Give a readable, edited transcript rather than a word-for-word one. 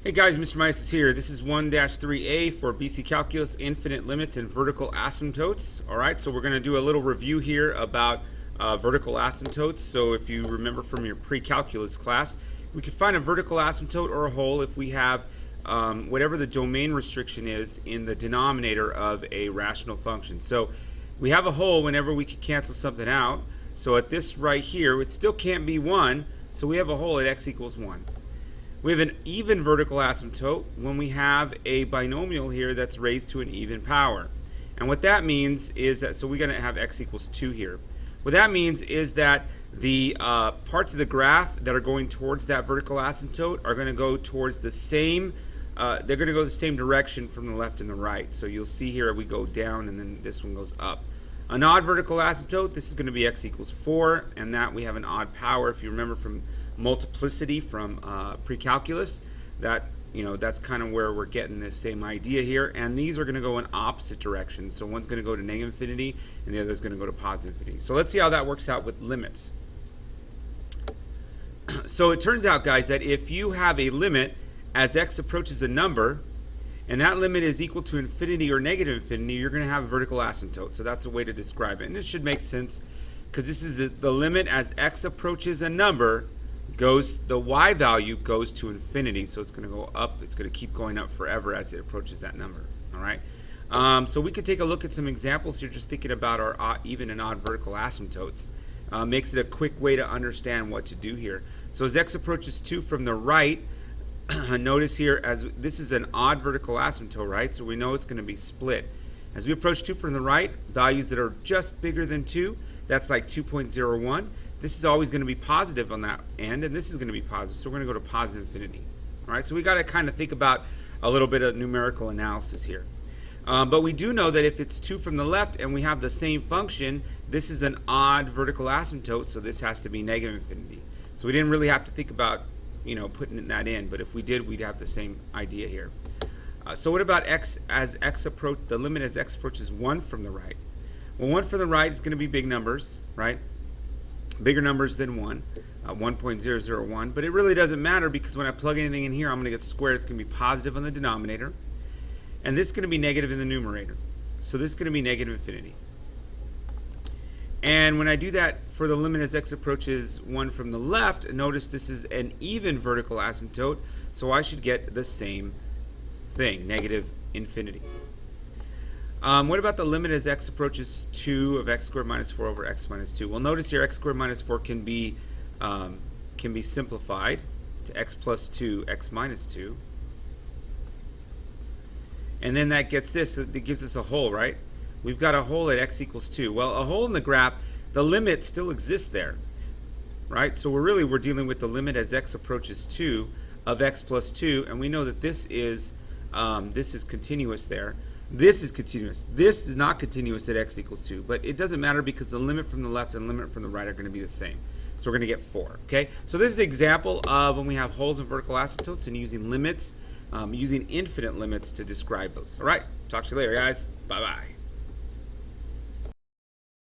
Hey guys, Mr. Mises here. This is 1-3A for BC Calculus, Infinite Limits and Vertical Asymptotes. Alright, so we're going to do a little review here about vertical asymptotes. So if you remember from your pre-calculus class, we could find a vertical asymptote or a hole if we have whatever the domain restriction is in the denominator of a rational function. So we have a hole whenever we can cancel something out. So at this right here, it still can't be 1, so we have a hole at x equals 1. We have an even vertical asymptote when we have a binomial here that's raised to an even power. And what that means is that, so we're going to have x equals 2 here. What that means is that the parts of the graph that are going towards that vertical asymptote are going to go towards the same, they're going to go the same direction from the left and the right. So you'll see here we go down and then this one goes up. An odd vertical asymptote, this is going to be x equals 4, and that we have an odd power. If you remember from multiplicity from pre-calculus, that that's kind of where we're getting this same idea here. And these are going to go in opposite directions. So one's going to go to negative infinity, and the other is going to go to positive infinity. So let's see how that works out with limits. So it turns out, guys, that if you have a limit as x approaches a number, and that limit is equal to infinity or negative infinity, you're going to have a vertical asymptote. So that's a way to describe it. And this should make sense because this is the limit as x approaches a number the y value goes to infinity. So it's going to go up. It's going to keep going up forever as it approaches that number. All right. So we could take a look at some examples here just thinking about our even and odd vertical asymptotes. Makes it a quick way to understand what to do here. So as x approaches 2 from the right, notice here, as this is an odd vertical asymptote, right? So we know it's going to be split. As we approach 2 from the right, values that are just bigger than 2, that's like 2.01. This is always going to be positive on that end, and this is going to be positive. So we're going to go to positive infinity. All right, so we got to kind of think about a little bit of numerical analysis here. But we do know that if it's 2 from the left and we have the same function, this is an odd vertical asymptote, so this has to be negative infinity. So we didn't really have to think about putting that in, but if we did, we'd have the same idea here. So what about x as x approach, the limit as x approaches 1 from the right? Well, 1 from the right is going to be big numbers, right? Bigger numbers than 1, 1.001, but it really doesn't matter because when I plug anything in here, I'm going to get squared. It's going to be positive on the denominator, and this is going to be negative in the numerator. So this is going to be negative infinity. And when I do that for the limit as x approaches 1 from the left, notice this is an even vertical asymptote, so I should get the same thing, negative infinity. What about the limit as x approaches 2 of x squared minus 4 over x minus 2? Well, notice here x squared minus 4 can be simplified to x plus 2, x minus 2. And then that gets this, it gives us a hole, right? We've got a hole at x equals 2. Well, a hole in the graph, the limit still exists there, right? So we're dealing with the limit as x approaches 2 of x plus 2, and we know that this is continuous there. This is continuous. This is not continuous at x equals 2, but it doesn't matter because the limit from the left and the limit from the right are going to be the same. So we're going to get 4. Okay. So this is the example of when we have holes in vertical asymptotes and using limits, using infinite limits to describe those. All right. Talk to you later, guys. Bye bye.